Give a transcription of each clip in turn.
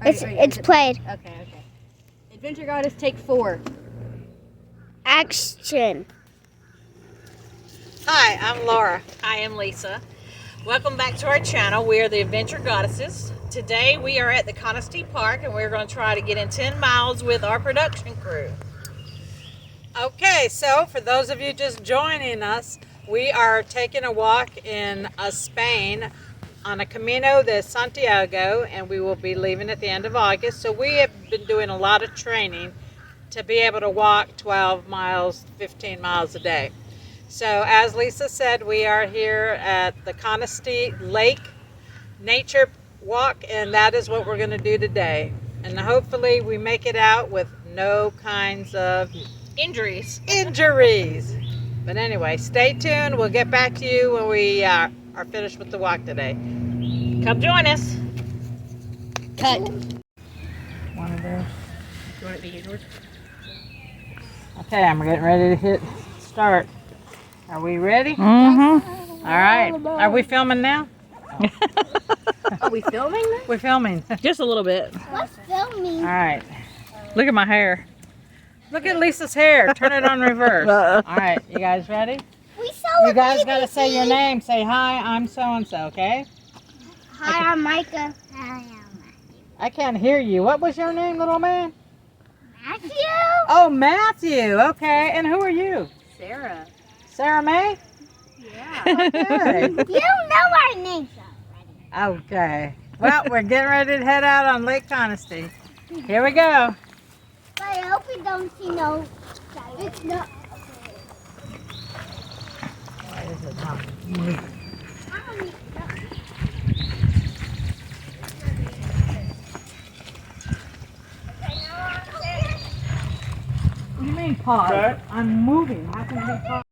It's played. Okay. Adventure Goddess, take 4. Action. Hi, I'm Laura. I am Lisa. Welcome back to our channel. We are the Adventure Goddesses. Today we are at the Conestee Park and we're going to try to get in 10 miles with our production crew. Okay, so for those of you just joining us, we are taking a walk in Spain on a Camino de Santiago, and we will be leaving at the end of August. So we have been doing a lot of training to be able to walk 12 miles, 15 miles a day. So as Lisa said, we are here at the Conestee Lake Nature Walk, and that is what we're going to do today. And hopefully we make it out with no kinds of Injuries. But anyway, stay tuned. We'll get back to you when we are finished with the walk today. Come join us. Cut. One of those. Do you want it to be yours? Okay, I'm getting ready to hit start. Are we ready? Mm-hmm. All right. Are we filming now? Are we filming this? We're filming. Just a little bit. What's filming? All right. Look at my hair. Look at Lisa's hair. Turn it on reverse. All right. You guys ready? We saw You guys got to say your name. Say, hi, I'm so-and-so, okay? Hi, I'm Micah. Hi, I'm I can't hear you. What was your name, little man? Matthew. Oh, Matthew. Okay. And who are you? Sarah. Sarah May? Yeah. Okay. You know our names already. Okay. Well, we're getting ready to head out on Lake Conestee. Here we go. But I hope we don't see no. It's not. Why is it not moving? What do you mean pause? Right. I'm moving. How can we pause?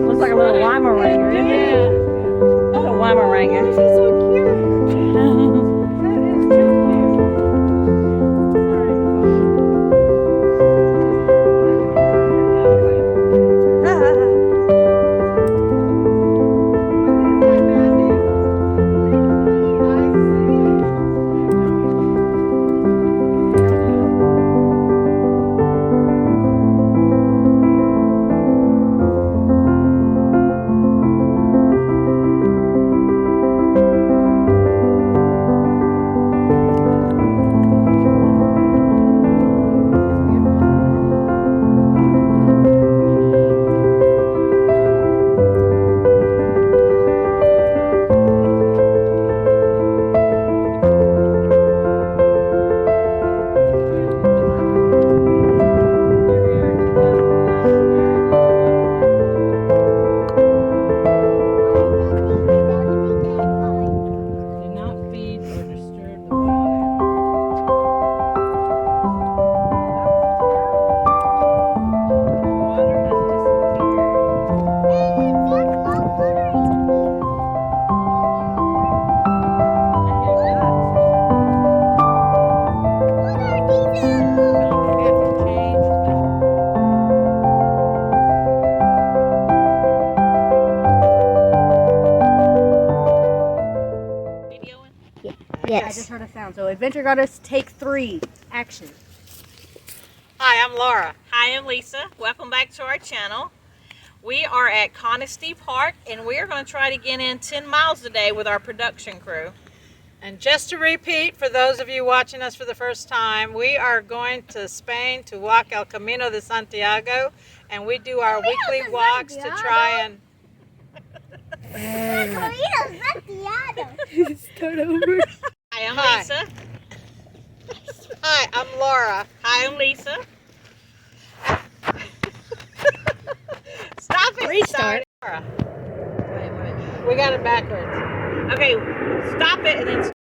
Looks like a little Weimaraner, isn't it? That's a Weimaraner. She's so cute. That is too cute. Do not feed or disturb the water. Water has disappeared. Videoing? I Yes. just heard a sound. So Adventure Goddess, take 3. Action. Hi, I'm Laura. Hi, I'm Lisa. Welcome back to our channel. We are at Conestee Park and we are going to try to get in 10 miles today with our production crew. And just to repeat, for those of you watching us for the first time, we are going to Spain to walk El Camino de Santiago, and we do our weekly walks to try and... Start over. Hi, I'm Hi. Lisa. Hi, I'm Laura. Hi, I'm Lisa. Stop it. Restart. Laura. Wait. We got it backwards. Okay, stop it and then